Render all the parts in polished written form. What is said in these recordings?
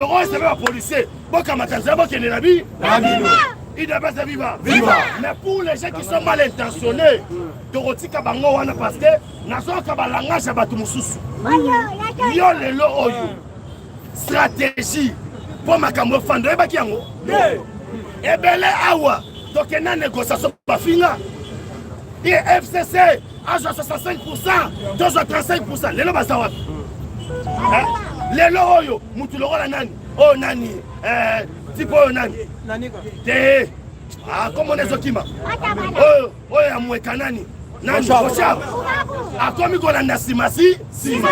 c'est même un policier. Bon, comme il doit pas vivre. Mais pour les gens qui sont mal intentionnés, Dorothy Kabango wana parce que nazo kabalanga ya batu mususu. Yo lelo oyo. Stratégie pour makambo fando ebaki yango. Ebele awa tokena négociation bafinga. Et FCC à 65%, 35%. Lelo basawa. Lelo oyo mutu lokola nani? Oh nani? Tipo nani? Te comment on est okima? Oh ya mweka nani? Nani Oshab? Akomi kolanda simasi? Si.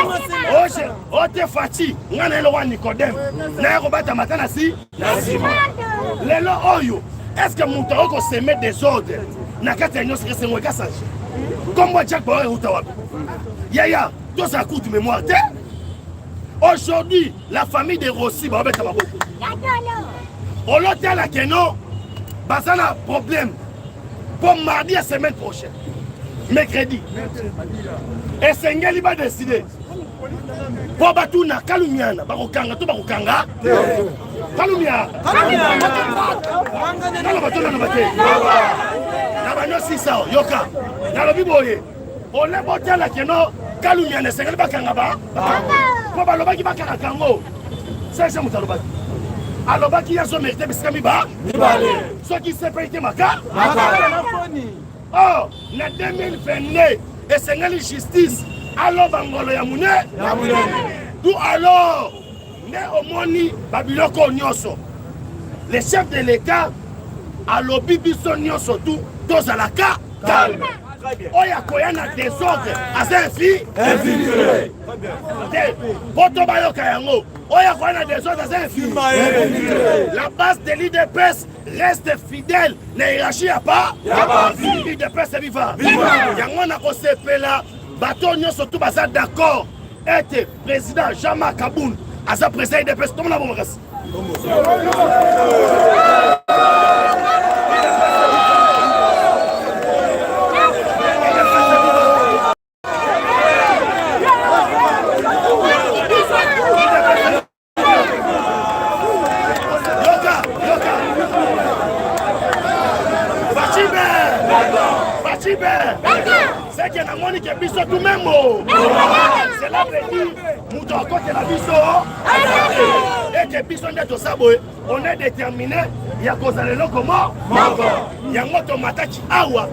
Ote Fachi, ngana elo wa Nicodème. Na yako bata matana si? Na sima. Lelo oyo, est-ce que mutu oko seme des ordres? Na kati ya nyonso kese mweka sanje. Comme Jack Bauer utawapi? Yaya, tout ça coûte mémoire. Aujourd'hui, la famille de Rossi va avec Kababo. On l'a dit à la Keno, ça a un problème pour mardi la semaine prochaine, mercredi. Et Sengeli va décider. Pour Batuna, Kalumiana, Barokanga, tout Barokanga. Kalumia. Yoka. On l'a dit à la Keno, Kalumiana, Sengeli Bakangaba. Pour Balobaki Bakakango. C'est ça, Moutalobaki. Alors, qui y a son mérité, parce que ceux qui s'est payé Maka. Oh, en 2022, et c'est la justice. Alors, Bangolo Yamoune. D'où alors, né au Moni, Babiloko Nyoso. Les chefs de l'État, à l'Obibiso Nyoso, tous à la cas, calme. Oya koyana désordre à sa fille infiltré. Potobayo Kayango. Oya koyana désordre à sa fille. La base de l'IDPS reste fidèle. La hiérarchie a pas. L'IDPS est vivant. Yango na kosepela bato nyonso tout baza d'accord. Être président Jean-Marc Kaboun à sa président IDPS. Tout le monde a bon reste. C'est qu'il y a un monde qui est biso tout même. C'est là que dit, nous devons côté la biso. Et que biso n'est pas saboué. On est déterminé. Il y a cause de l'eau comment. Il y a un automate qui awa.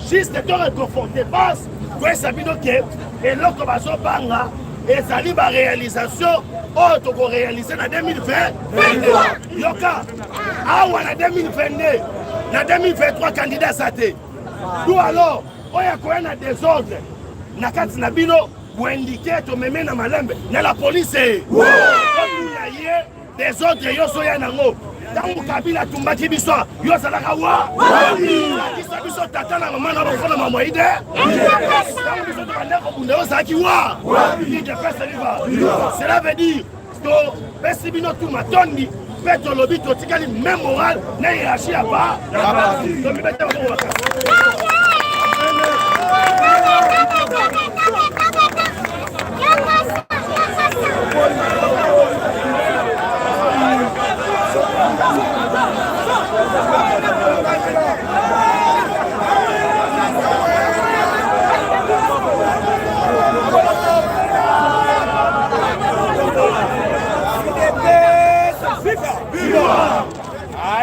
Juste de réconforter base. Quoi ça veut dire et l'autre va se banga. Et ça livre la réalisation. Oh, tu peux réaliser en 2020. Yoka. Awa en 2022. En 2023, candidat saté. D'où alors, on y a des ordres. Nakati Nabino, ou indiqué, tu me mets dans ma lambe. Dans la police, des ordres, yo soya nango. Dans Kabila, tu m'as dit, yo salakawa. Qui s'abuse tata na maman, na bafona maman ide. Cela veut dire que Pesibino tout m'a tondi. Petro lobby, tu as dit même moral, n'a hiérarchie à part.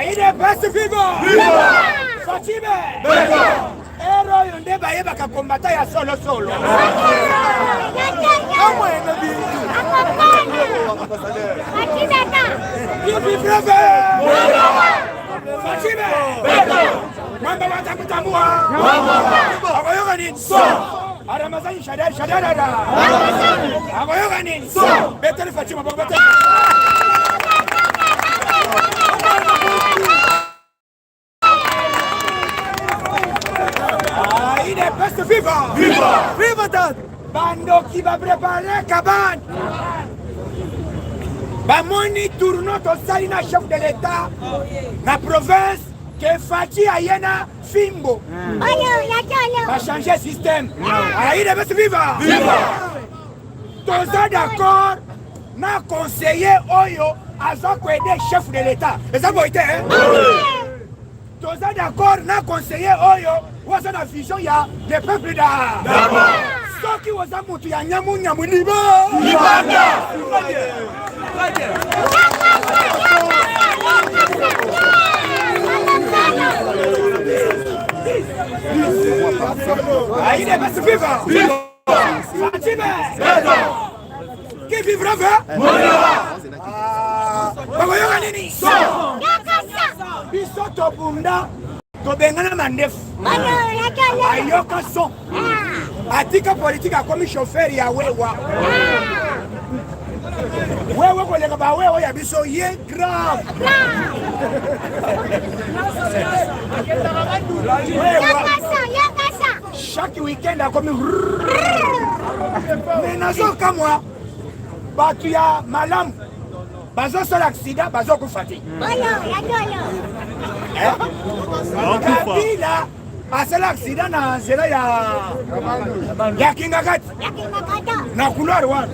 IDPS viva! Fatime! Héros yonde baye baka kombata ya solo. Comment est le but? Fatime! Mamba watakutamua! Agoyoga nini? Aramazani shadada! Agoyoga nini? Betel Fatima Bogota! IDPS viva! Viva Dad! Bando qui va préparer cabane! Bamoni tournon tosali na chef de l'État na province que Fati ayena Fimbo. Va changer système. IDPS viva! Tous d'accord na conseiller Oyo aza koaider chef de l'état eza boye te toza d'accord na conseiller oyo oza na vision ya le peuple da soki oza mutu ya nyamunyamu libanda il est best vivant. Fatime. Qui vivra va? Bagoyoka nini? Biso tobunda tobengana mandefu. Ayoka son. Atika politique akomi chauffeur ya wewa. Wewe koleka ba wewe ya biso ye grave. Chaque week-end a comme mais nazo kamwa batu ya malam bazo sol accident bazo kufati kabila asala accident na nzela ya kingakati na couloir wana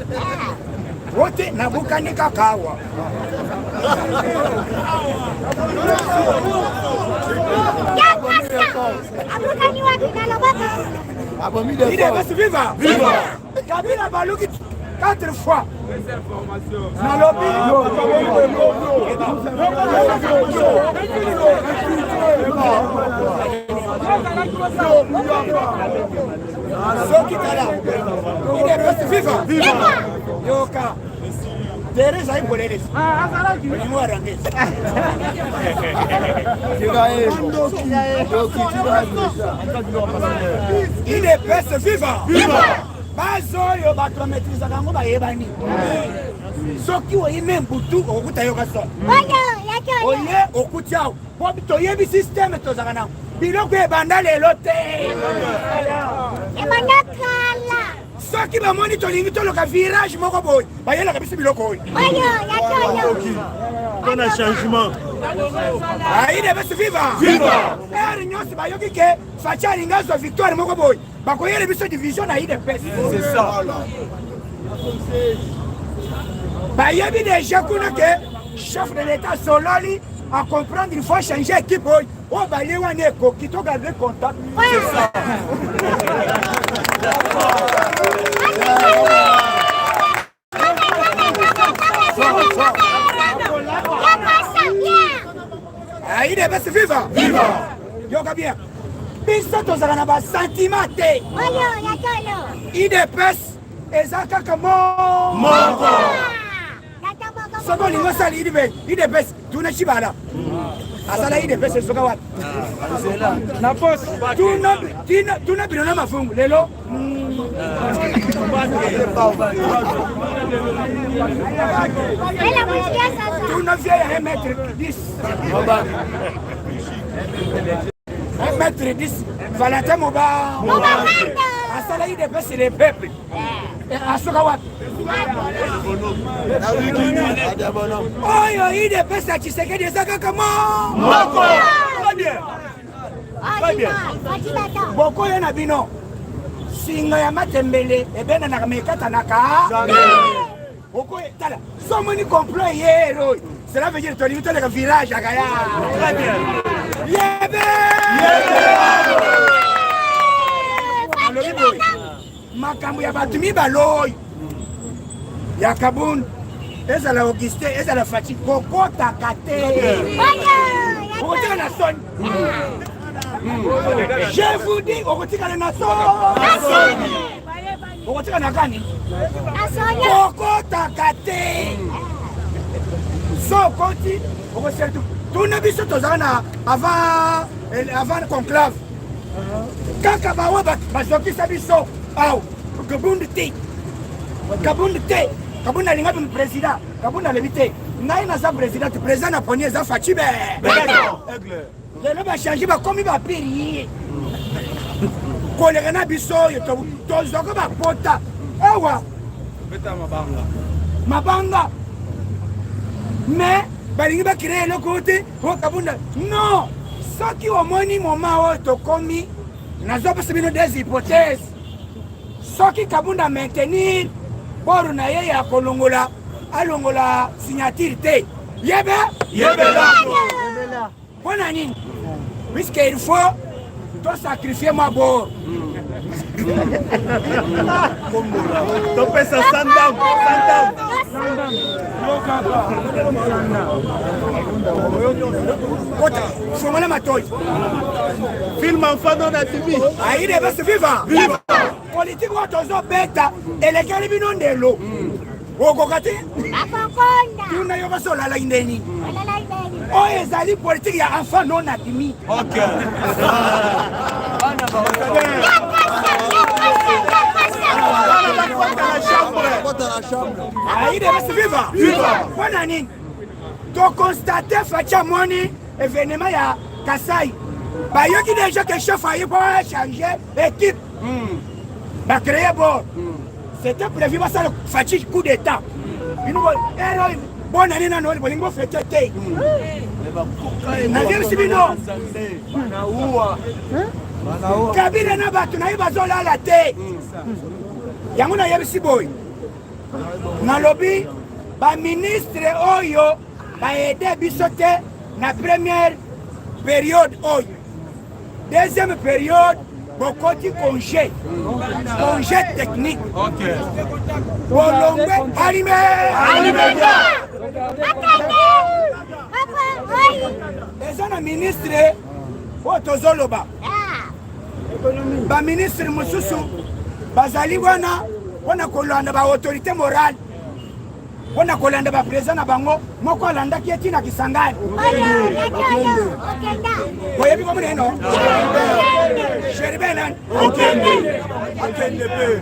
wote nabukani kakawa il est resté vivant. Kabila baluki 4 fois. Na lobby. Il est resté vivant. Yoka. Teresa ipoleles. Il est resté vivant. Bazoyo bato maîtrise kango bayebani. Soki oyime mbutu okuta yoka so. Oye okutia. Po toyebi système tozaka na. Biloko ebanda lelo te. Ebanda kala. Soki bamoni tolingi toloka virage moko boy. Bayela kabisa biloko oyo. On a changement. Il est resté vivant. Er nyonsi bayoki ke facha lingazo victoire moko boy. Bakoyele biso division na IDPS. C'est ça. Bayebi déjà kuna ke chef de l'état sololi à comprendre il faut changer équipe boy. Oh baye wane ko kito garder contact. C'est ça. Il est resté vivant. Yoka bien. Biso tozala na ba sentiment te. IDPS eza kaka moko. Soko lingo sali IDPS tuna chibala. Asala IDPS soka wapi? Na poste. Tuna binona mafungu lelo. Tuna vieille 1m10. 1m10. Valentin Moba. Asala IDPS c'est le peuple. Asoka wapi? Oyo IDPS a Tshisekedi ezaka kama moko. Boko ye na bino. Singa ya matembele ebena na mekata naka. Boko tala. Somoni complot yero. Cela veut dire que tu as le virage à Gaya. Très bien. Yebe! Makambu ya batumi baloy. Ya Kabun. Eza la Auguste, eza la Fati. Koko takate. Okotika na son. Je vous dis, okotika na son. Okotika na kani? Koko takate. So koti, okosetu. Tuna biso tozana avant conclave. Kaka bawa bazokisa biso. Aw, Kabund te. Kabund alinga tu président. Kabund alebite. Nai na sa président, président na poni za Fachibe. Aigle. Lelo ba changer ba komi ba piri. Kolera na biso yo tozoko ba pota. Ewa. Beta mabanga. Mais balingi ba créer le côté ho Kabunda. Non. Soki omoni moment o to komi nazo pa sebino des hypothèses. Soki Kabunda maintenir boru na ye ya kolongola alongola signature te Yebela. mpona nini puisque il faut tosacrifie mwa bor topesa sandam fongola matoi film enfant na tv aide basi viva politique oyo tozobeta elekeli bino ndelo okoka te tuna yo basi olalai ndeni oyo ezali politike ya enfant non admis aide basi viva mpona nini tokonstate faci amoni événement ya Kasai bayoki déjà que chef aye po changer équipe bacréer bord c'était prévu basala faci coup d'état bonne année nano bolingo fete te nazebisi bino kabila na bato na ye bazolala te yango nayebisi boye nalobi baministre oyo baede biso te na première période oyo deuxième période bokoti congé technique bolongwe alime eza na ministre oyo tozoloba baministre mosusu bazali wana mpona kolanda baautorité morale mpona kolanda baprésident na bango moko alandaki etina Kisangani boyebi komuneno sheribenan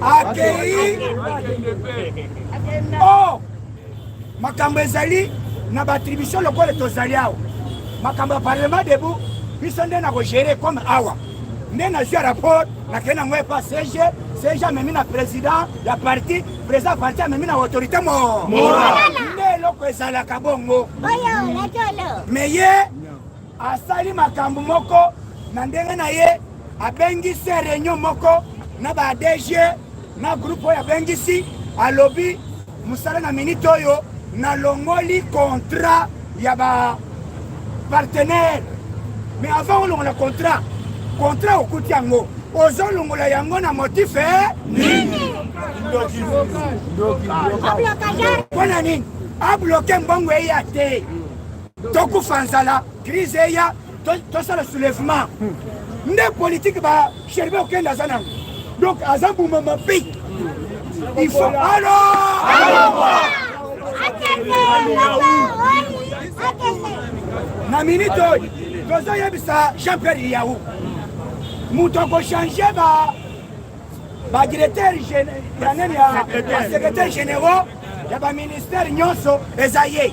akei o makambo ezali na baattribution lokole tozali awa makambo ya parlement debu biso nde na kogere comme awa nde nazwi rapport nakei nango epa CG amemi na président ya parti président ya parti amemi na autorité nde eloko ezalaka bongo me ye asali makambo moko na ndenge na ye abengisi réunion moko na ba DG na groupe oyo abengisi alobi mosala na minute oyo nalongoli contrat ya ba partenaire mais avant olongola contrat okuti yango ozolongola yango na motif nini mpona nini abloke mbongo eya te tokufa nzala crise eya tosala soulèvement nde politique basheribe okende aza nango donc aza mbuma mapi il faut na minute oyo tozoyebisa Jean-Pierre Yahou moto akochange badirecteur secrétaire généraux ya baministère nyonso eza ye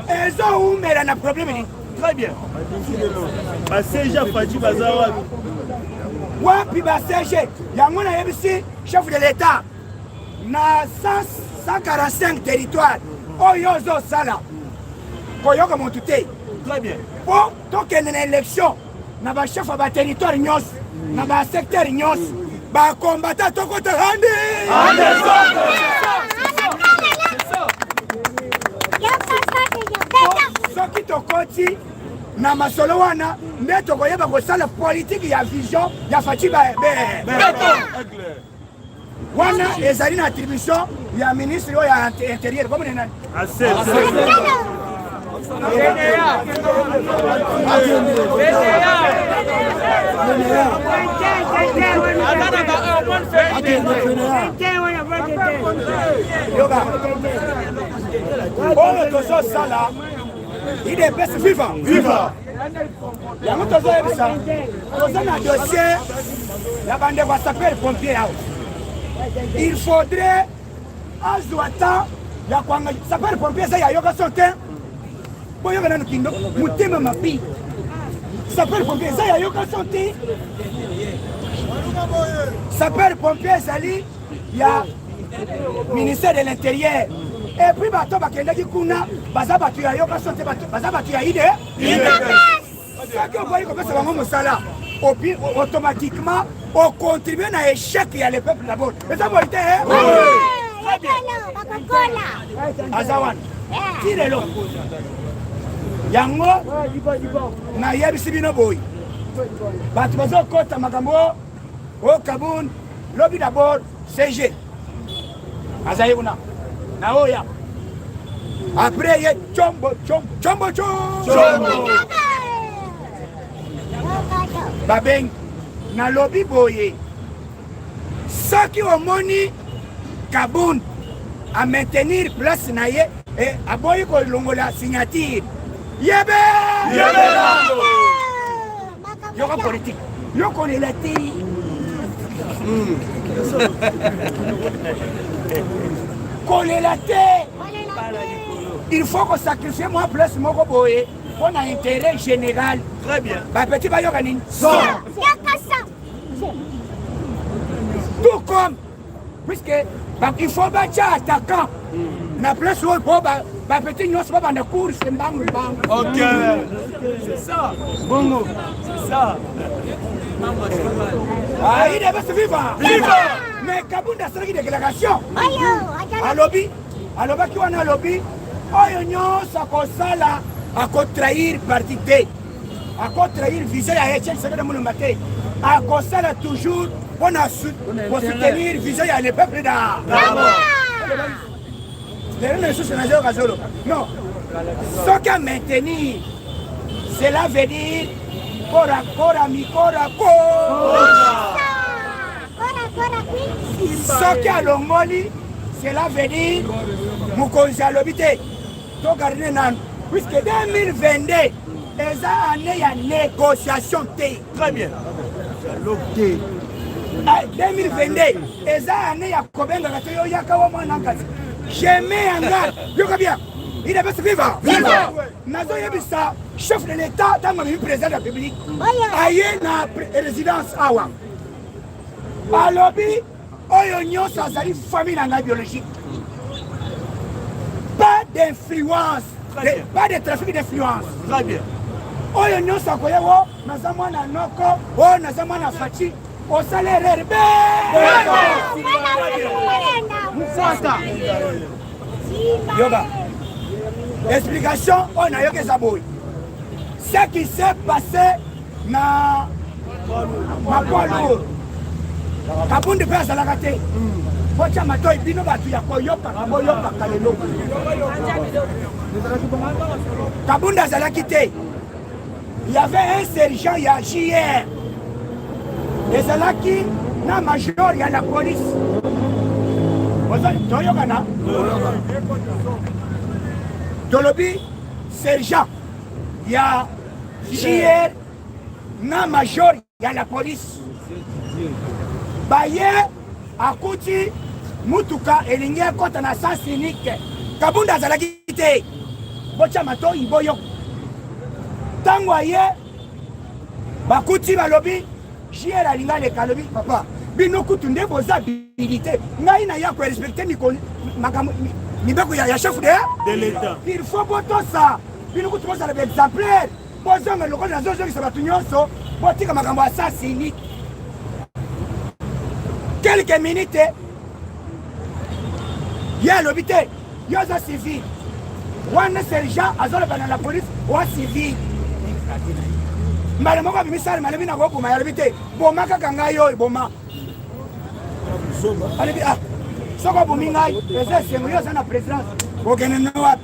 ezoumela na problème nini très bien baseja faci baza wapi baseje yango nayebisi chef de l'état na 145 territoire oyo ozosala koyoka motu te po tokende na élection na bachef ya baterritoire nyonso na basecteur nyonso bakombata tokota soki tokoti na masolo wana nde tokoyeba kosala politike ya vision ya faci wana ezali na attribution ya ministre oyo ya intérieur komone nani oyo tozosala idps viva yango tozoyebisa toza na dossier ya bandeko ya sapeur pompier awa il faudrait azwa temps ya kwanga sapeur pompier eza yayoka so te boyoka nano kindo motema mabi sapeur pompier eza yayoka so te sapeur pompier ezali ya ministère de l'intérieur et puis bato bakendaki kuna baza bato yayoka so te baza bato ya ide soki oboyi kopesa bango mosala automatiquement ocontribue na échec ya le peuple d'abord eza boyi te Azawan. Tirelo. Yango na yebisi bino boy. Bato bazo kota makambo o Kaboun lobby d'abord CG. Azayuna. Na oya. Après ye chombo. Babeng na lobby boye. Saki omoni Kaboun à maintenir place na ye et aboyi ko longola signature. Yebe! Yoko politique. Yoko ne la télé. Coller la tête. Il faut qu'on sacrifie moi place moko boye. On a intérêt général. Très bien. Bah petit ba yokanin. Tout comme puisque il faut battre attaquant. Na place où bah petit nous pas dans course bang. OK. C'est ça. Bongo. C'est ça. Ah, il devait se vivre. Viva! Mais Kaboun a une délégation. À lobby. À lobby qui a lobby. Oyo nyonso akosala akotrahir parti te. Akotrahir vision ya Etienne Tshisekedi Mulumba te. Akosala toujours pour soutenir vision ya le peuple da. Non. Ce qu'à maintenir, cela veut dire Kora mikora ko. Ce qu'à l'ongoli, cela veut dire Mukonzi alobite. To garder nan. Puisque 2022, eza année ya négociation te. Très bien. 2022, eza année ya kobenga katoyo yakawa mwana ngati. Jamais en garde. Yoka bien. Il devait se vivre. Viva! Nazo yebisa chef de l'État dans le président de la République. Aye na résidence awa. Alobi oyo nyonso azali famille na biologique. Pas d'influence. Pas de trafic d'influence. Très bien. Oyo nyonso akoye wo naza mwana noko o naza mwana fachi au salaire herbe. Mufasta. Yoba. Explication, on a eu que ça bouille. Ce qui s'est passé na Makwalo. Kaboun de place à la raté. Pocha mato ibino batu ya koyopa kalelo. Kaboun da zala quitté. Il y avait un sergent ya JR. Et Zalaki na major ya la police. Toyokana. Dolobi, sergent, il y a JR, na major, il y a la police. Baye, Akouti, Mutuka, et l'ingé contre un sens unique. Kabunda Zalagite, Bochamato, Iboyo. Tangoye, Bakuti, Balobi, JR, Alinga, les Kalobi, papa. Binokutunde, vos habilités. Naïna, ya quoi respecter Nicole, Nibeko ya chef de l'État. Il faut boto ça. Il nous coûte ça l'exemplaire. Bozo mais le rôle nazo qui ça tunyonso, botika makambo assassini. Quelques minutes. Ya l'obité. Yoza civil. Wana sergent azola bana la police wa civil. Mala moko bimisala malabi na ko ma ya l'obité. Boma kaka ngayo boma. Allez ah. Soko bumingai, ese senguyo sana présidence. Okene noa.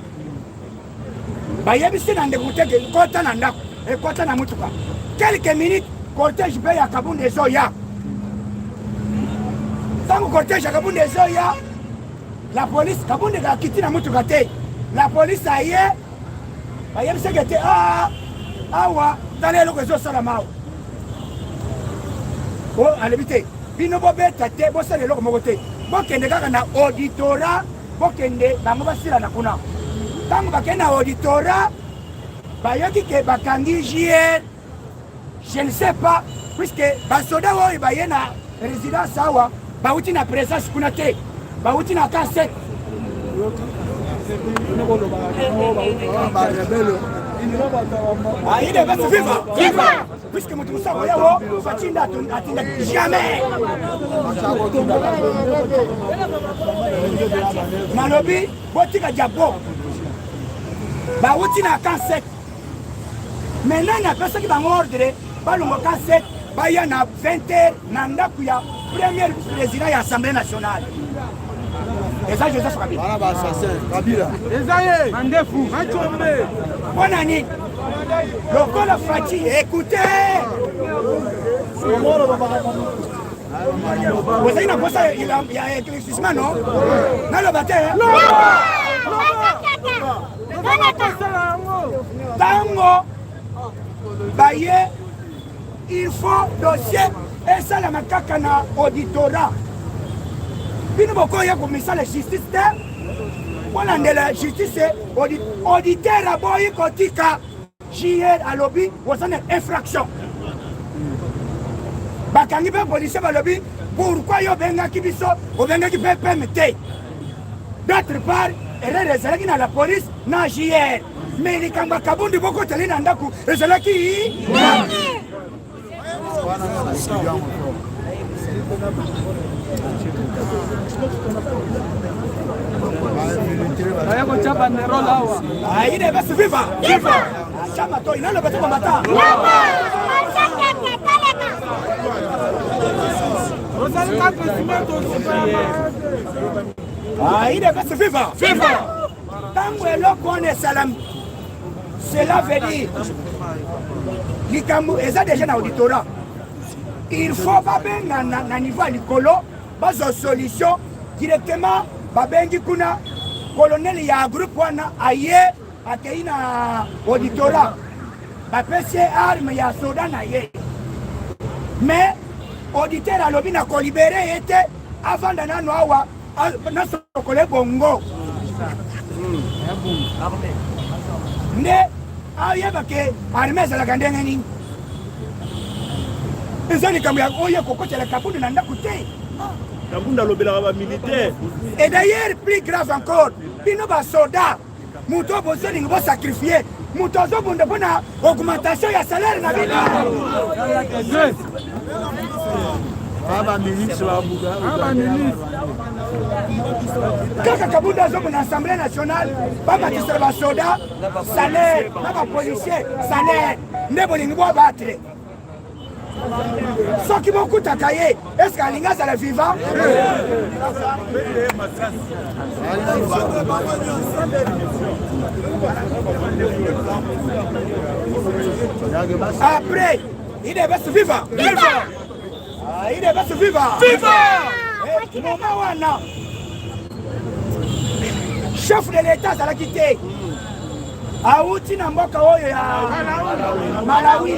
Bayebisi na ndekuteke kota na ndako, kota na mutuka. Quelques minutes, cortège be ya Kaboun de Zoya. Tango cortège ya Kaboun de Zoya, la police Kaboun de kiti na mutuka te. La police aye. Bayebisi kete awa, tale loko zo sala mawo. Oh, alebite. Bino bobe tate bo sala loko mokote. Bokende kaka na auditorat, bokende bango basila na kuna. Tango bakende na auditorat, bayoki ke bakangi JR, je ne sais pas, puisque basoda oyo baye na résidence awa, bauti na présence kuna te, bauti na cassette. Il devait se vivre. Puisque mon tout ça, Fatinda atteindra jamais. Malobi, Botika Diabo. Baoutina Kansek. Maintenant, il y a personne qui va mordre. Balongo Kansek. Baya na 20h, Nanda Kuya, premier président de l'Assemblée nationale. Et ça, Joseph Kabila. Kabila. Mandefou. Bonne année. Le col Fati, écoutez. Vous avez une bosse, il y a éclaircissement, non? Non, le bataille. Tango. Baye. Il faut dossier et ça la macaque na auditorat. Bino boko ya commissaire la justice voilà de la justice auditeur à boy kotika JR à lobby ou ça une infraction. Bakangi pe policier ba lobby pourquoi yo benga ki biso o benga ki pe permettre. D'autre part elle réserve qui na la police na JR mais les kamba kabundi boko tele na ndaku ezala ki il devait se vivre. Chamato, il a le bateau pour matin. Il devait se vivre. Tant que l'on connaît Salam, cela veut dire Likambu, et ça déjà dans l'auditorat. Il faut pas bien à niveau l'écolo, pas de solution directement. Babengi kuna colonel ya groupe wana aye atei na auditorat. Bapesi arme ya soda na ye. Mais auditeur alobi na ko libérer était avant d'ana noawa na sokole bongo. Ne aye bake arme za la gandenge ni. Ezali kamya oye kokotela la kabundi na ndakute. Et d'ailleurs, plus grave encore, il y a des soldats qui ont sacrifié, qui ont augmentation de salaire. Quand Kabunda est dans l'Assemblée nationale, il y a des soldats, salaire, des policiers, salaire, ils ne vont pas battre. Ceux qui m'ont coûté à cahier, est-ce qu'Alinga c'est le vivant? Après, il devait se vivre. Il devait se vivre. Chef de l'État, ça l'a quitté. Aouti Namboka Oyo ya Malawi.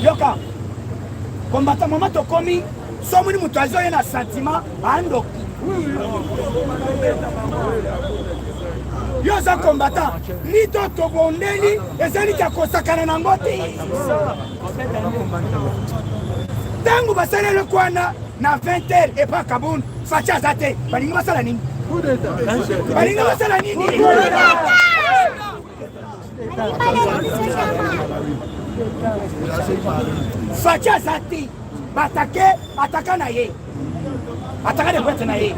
Yoka, combattant maman to komi, somoni mutazo yana sentiment ando. Yo za combattant, ni to tobondeli, ezali ka kosakana na ngoti. Tangu basale le kwana na 20h et pas Kaboun, facha zate, balinga basala nini? Balinga basala nini? Facha zati batake ataka na ye ataka de kwete na ye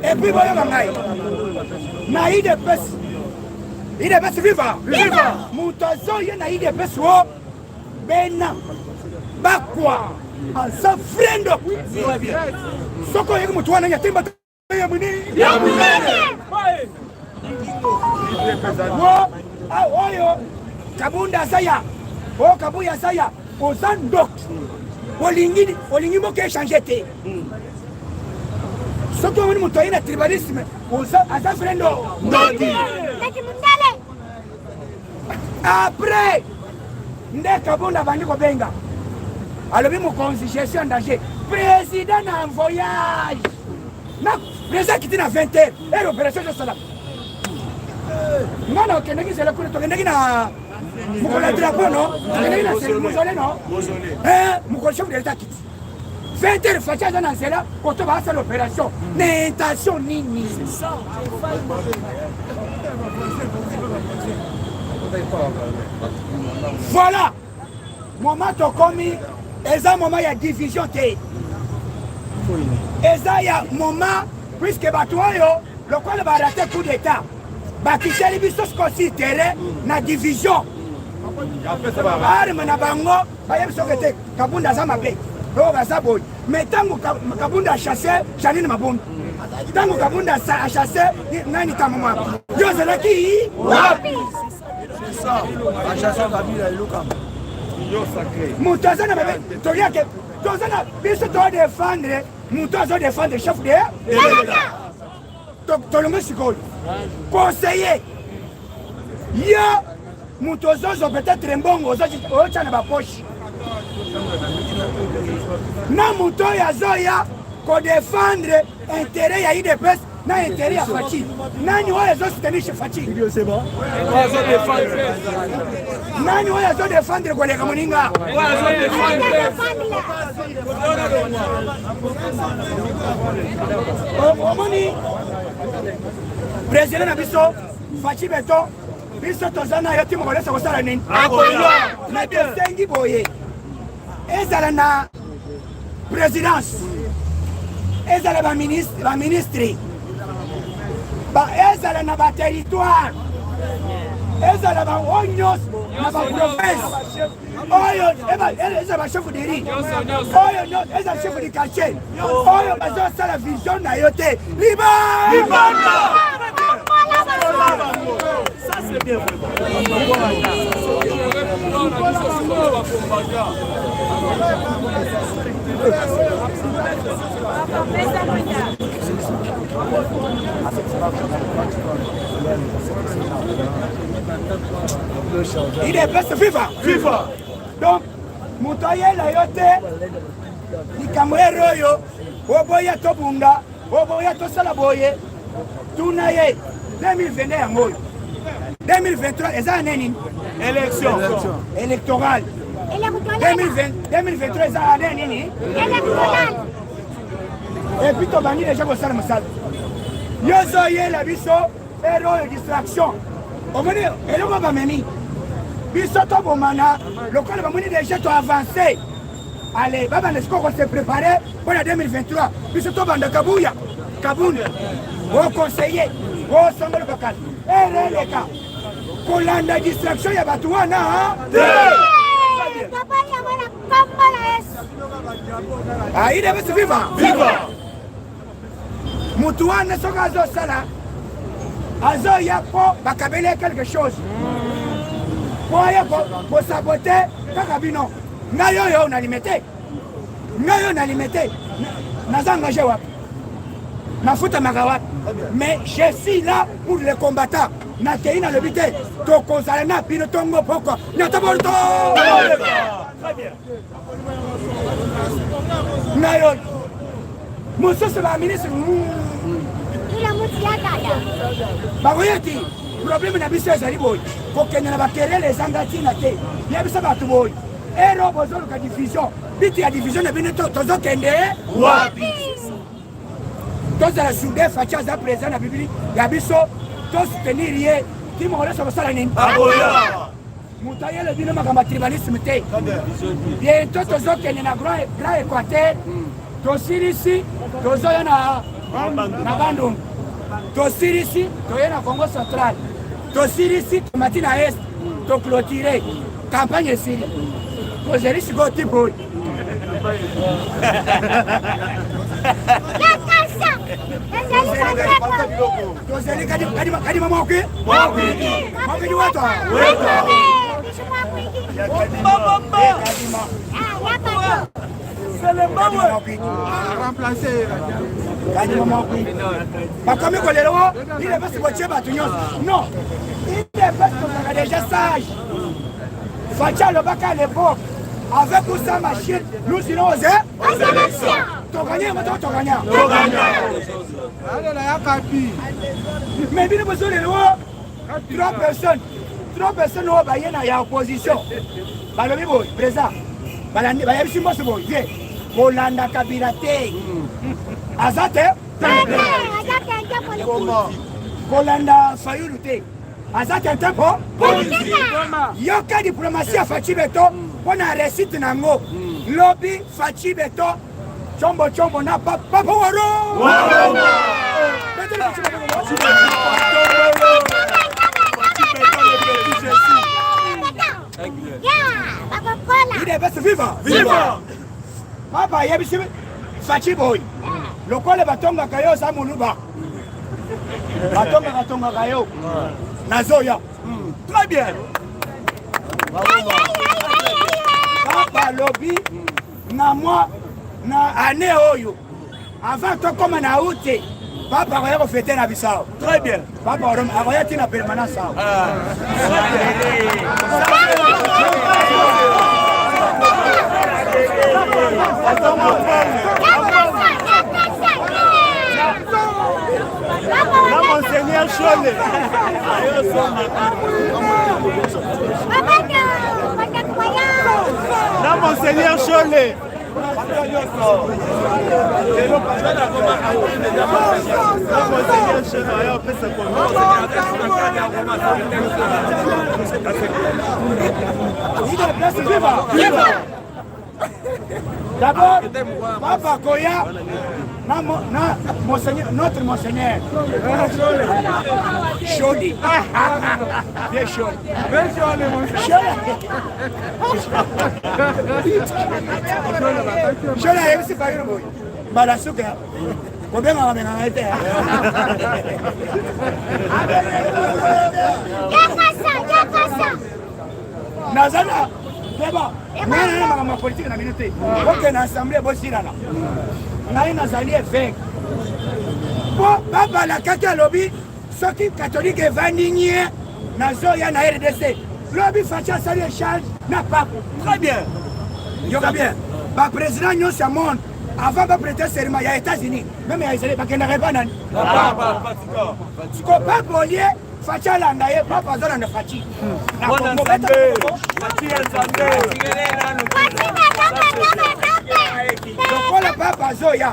et puis voyons bangai na ide pes ide pes viva mutazo ye na ide pes wo bena bakwa asa frendo soko yeki mutu wana yatimba ya munene wo oyo Kabunda saya o Kabuya saya ozandok olingi moke changer te soko woni mutu ina tribalisme asa frendo ndoti après nde Kabunda bandi ko benga alobi mo constitution en danger président en voyage na président qui était à 20h et l'opération de Salam. Non, non, c'est le coup de mon drapeau, non? C'est le mausolée, non? Mon chef de l'État quitte. 20h, Fatia dans là, quand on va faire l'opération. N'intention ni. C'est ça. Voilà. Moment to commis, et ça moment il y a division et ça il y a moment puisque batoyo le quoi va rater coup d'état ba qui s'est biso considéré na division arme na bango ba yebi sokete kabunda za mabe do ba za boy mais tango kabunda chasser janine mabunda tango kabunda a chasser nani tamama yo zelaki wapi c'est ça a chasser Kabila iluka Moutazana, Tozana, biso to défendre, Moutazo défendre le chef de Tolongo Sikol. Conseiller. Ya Moutazo peut-être un bon aux autres na poche. Na Mouto ya Zoya ko défendre intérêt ya IDPS na intérêt ya Fati. Nani wa zo soutenir chez Fati. C'est bon. Nani wa zo défendre ko le kamoninga. Omoni président na biso Fati beto biso tozana yoti mo kolesa ko sala nini. Na tesengi boye. Ezala na présidence. Ezala ba ministre. Ba ezala na ba territoire. Ezala ba onyos na ba province. Oyo ezala ba chef de riz. Oyo no ezala chef de quartier. Oyo bazo sala vision na yote. Libanda. Ça c'est bien. Il est presque FIFA. Donc, Moutoye la yote, ni kamwe royo, oboya tobunda, oboya tosala boye, tunaye 2021 ya moyo. 2023 eza neni? Élection électorale. 2023 eza neni? Électorale. Et puis tobandi déjà kosala mosala. Yozo ye la biso héros distraction. Omoni eloko bamemi. Biso tobomana lokola bamoni déjà to avancer. Allez, baba nesko ko se préparer pour la 2023. Biso tobanda kabuya. Kabunda. Au conseiller, au sangolo bakal. Releka. Kolanda distraction ya batu wana. Papa ya wana kambala es. Ah, il est vivant. Moutouane soka azo sala azo ya po bakabele quelque chose po ya po saboter kaka bino ngayo yo nalimete naza engagé wapi nafuta magawa mais je suis là pour les combattants na tei na lobité to kozala na bino tongo poko na taborto ngayo mosusu ba ministre bakoyeti problème na biso ezali boye kokende na bakerele ezanga ntina te ya biso bato boye ero bozoluka division biti ya division na bino tozokende wapi tozala soude Fatia aza président na bibili ya biso tosoutenir ye ti mokolesa kosala nini moto ayele bino makambo ya tribalisme te bientôt tozokende na grand équateur tosilisi tozoya na Bandung tosilisi toye na Congo central tosilisi tomati na est toclôturer campagne esili tozelisi go tipo tozeli kadi mama okwe mwakidi watu bakomi kolelo il est parce que bato nyonso non il est parce que déjà sage Fatia lobaka à l'époque Avec ou sans machine, nous irons aux élections. Tu gagnes, maintenant tu gagnes. Mais bien besoin de nous, trois personnes ont baillé dans l'opposition. Balobi boy, président. Balandi, bayebi simbo se boy. Viens. Kolanda Kabila te. Azate? Kolanda Fayulu te. Azate un tempo? Yoka diplomatie à Fachi Beto. On a récité nango. Lobby Fachi Beto. Chombo chombo na papa waro. Il est best vivant. Vivant. Papa yebisi Fachi boy. Lokole batonga kayo sa muluba. Batonga kayo. Nazoya. Très bien. Papa lobby na moi na année oyo. Avant to comme na outé. Papa va refléter la Bissau. Très bien. Papa va y na permanence. Là, Monseigneur Cholet. Là, Monseigneur Cholet. D'abord, Papa Koya, notre monseigneur. Choli. Bien Choli. Choli a réussi par une bouille. Balasuka. Combien on a été? Nazana. D'abord, ma politique na minute. Ok, na assemblée bosirana. Na ina zali évêque. Bon, papa la kaka lobby, ceux qui catholiques évanignés, na zoya na RDC. Lobby facha sali échange na pas. Très bien. Yoga bien. Ba président nyo sa monde. Avant de prêter serment, il y a les États-Unis. Même il y a les États-Unis, il y a pas nan. Tu comprends pour lier Facha langaye, papa zona na fachi. Na Congo beta. Fachi nzambe. Donc le papa zoya.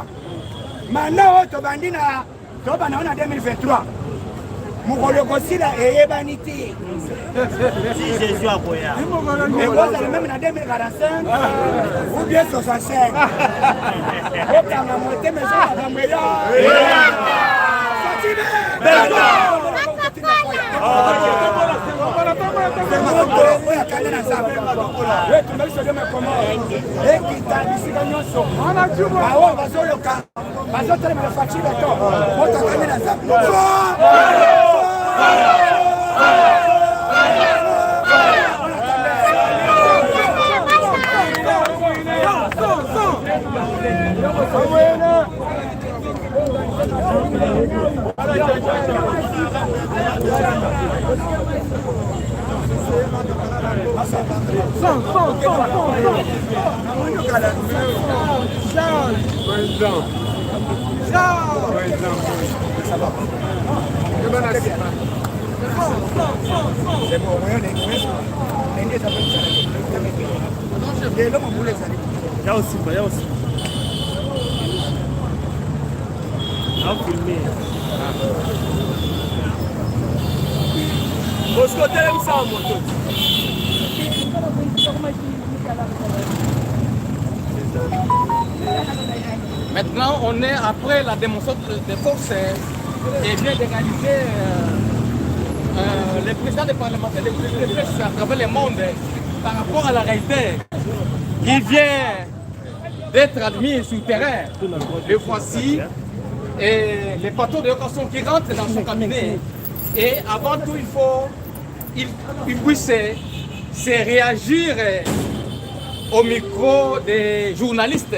Maintenant to bandina to bana na 2023. Mukolo kosila eyebaniti. Si Jésus a boya. Et vous allez même en 2045 ou bien 65. Au plan de monter maison à Gambeya. Maintenant, on est après la démonstration de force et vient d'égaliser les présidents des parlementaires des groupes de presse à travers le monde par rapport à la réalité qui vient d'être admise sur le terrain. Le voici et les patrons de l'occasion qui rentrent dans son cabinet. Et avant tout, il puisse se réagir au micro des journalistes.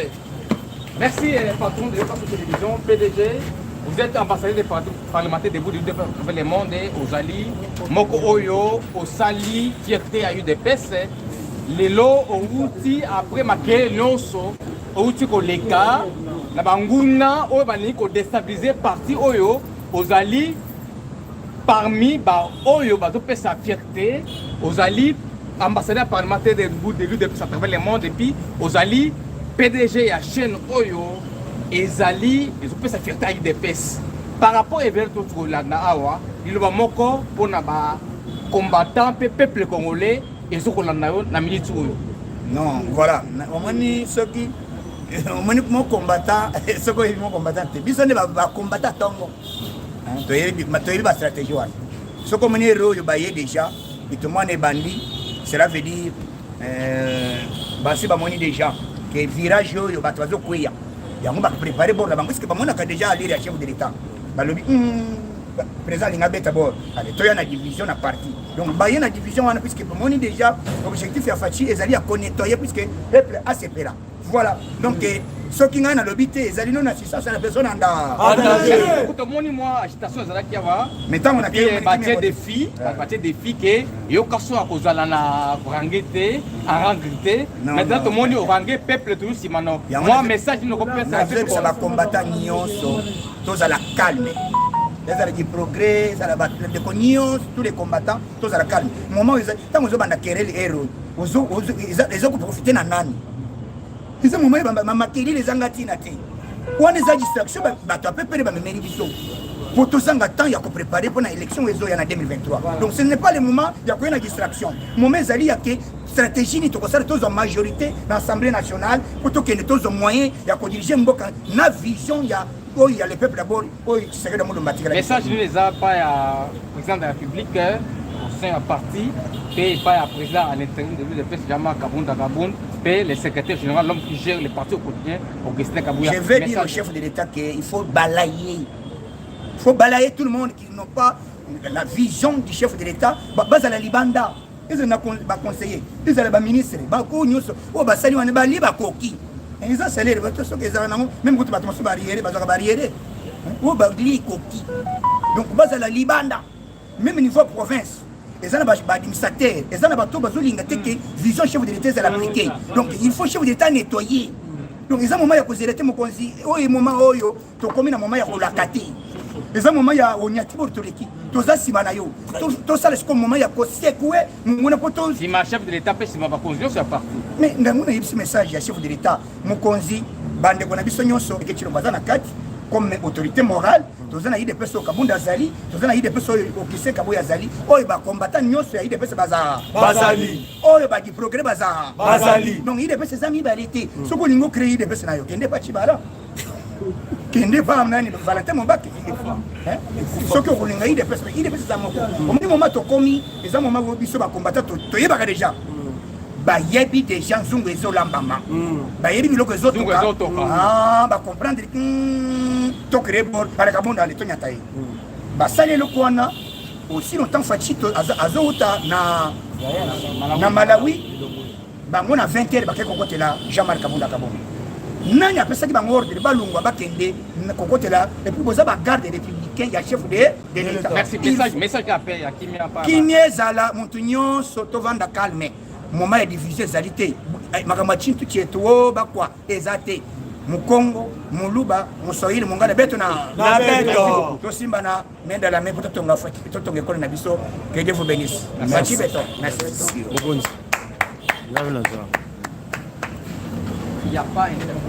Merci, patron de l'Occasion Télévision, PDG. Vous êtes ambassadeur des parlementaires debout du travers le monde, aux Ali, Moko Oyo, au Sali, Fierté à UDPS. lelo outi après maké nyonso outi koleka na banguna oyo bani ko déstabiliser parti oyo ozali parmi ba oyo bazo pesa fierté ozali ambassadeur parlementaire de bout de l'île à travers le monde et puis ozali PDG ya chaîne oyo ezali ezopesa fierté à UDPS par rapport à Everto Tolanda awa liloba moko pona ba combattant peuple congolais ezokolanda yo na minute oyo. Non, voilà, omoni soki omoni mo combattant soko mo combattant te biso ne ba combattant tongo. To yebi ba stratégie wana. Soko moni héros yo ba ye déjà et tout le monde est bandit, cela veut dire basi ba moni déjà que virage yo ba tozo kweya. Yango ba préparer bon la banque parce que ba mona ka déjà aller à chef de l'état. Ba lobi président linga beta bord allez toya na division na parti donc ba na division wana puisque ba moni déjà objectif ya fachi ezali à nettoyer puisque peuple a separa. Voilà. Donc ce qui nga na lobité ezali non assistance à la personne anda. Écoute moi agitation ezala ki ava. Maintenant on a que des défis que yo kaso akozala na rangete en rangete. Maintenant tout le monde au rangé peuple tout si maintenant. Moi message nous comprendre ça va combattre nyonso tous à la calme. Les arrêts du progrès, ça la battre de cognos, tous les combattants, tous à la calme. Moment tant que vous avez querelle héros, ils ont profité na nani. Ils ont moment ma querelle les angati na té. Ou on les a distraction ba to peu pere ba memeli biso. Pour tout ça temps il y a préparer pour l'élection ezo ya na 2023. Donc ce n'est pas le moment il y a quoi une distraction. Moment zali ya que stratégie ni to ko sala tous en majorité dans l'Assemblée nationale pour tout que les tous moyens il y a ko diriger mboka na vision ya il y a le peuple d'abord, il serait dans le monde matériel. Message ne les a pas à président de la République, au sein du parti, et pas à président à l'intérieur de l'UDPS, Jama Kabunda Kaboun, et le secrétaire général, l'homme qui gère le parti au quotidien, Augustin Kabouya. Je vais dire au chef de l'État qu'il faut balayer. Il faut balayer tout le monde qui n'ont pas la vision du chef de l'État. Bas à la Libanda, ils ont conseillé, ils ont les ministres, ils ont les koki. Ils ont salé même quand tu as barrière, ou koki. Donc, bas à la Libanda, même au niveau province, ils ont des administrateurs, ils ont des vision chef de l'État à l'appliquer. Donc, il faut chef de l'État nettoyer. Donc, ils ont un moment où ils ont un moment où ils ont un moment où ils ont un moment où ils ont tout ça, c'est Manayo. Tout ça, c'est comme moment où ils ont si ma chef de l'État peut se faire conduire sur la partie. Mais dans mon message, il y a chef de l'État, mon conzi, bande qu'on a besoin de que tu as comme autorité morale, tous les des personnes au Kabunda Zali, tous les des personnes au Kissé Kabouya Zali, oh, il va combattre Nyos, il y a des personnes Bazali, oh, il va du progrès Bazali. Donc, il y a des personnes amis balité. Ce qu'on a créé des personnes, il n'y a pas de chibara. Qui n'est pas amené Valentin Mobak. Ce que vous avez des personnes, il y a des personnes au même moment où commis, les hommes où ils sont combattants, tu y vas déjà. Bah yebi des gens zungu ezolambama bah yebi biloko ezotoka bah comprendre to créer bord par kabonda le tonya taï bah salé le kwana aussi longtemps fachito azouta na Malawi bah on a 20h bah quelque côté là Jean-Marc Kabonda kabonda nani a pensé que bah ordre ba lungwa ba kende côté là et puis boza ba garde républicain ya chef de l'État. Merci message appel ya kimia pa kimia zala montunyo soto vanda calme moment est diffusé zalité makamachin tout tieto bakwa ezate mukongo muluba musohili mungana beto na beto to simba na menda la mepo totonga fati totonga ekole na biso que Dieu vous bénisse merci beto merci il y a pas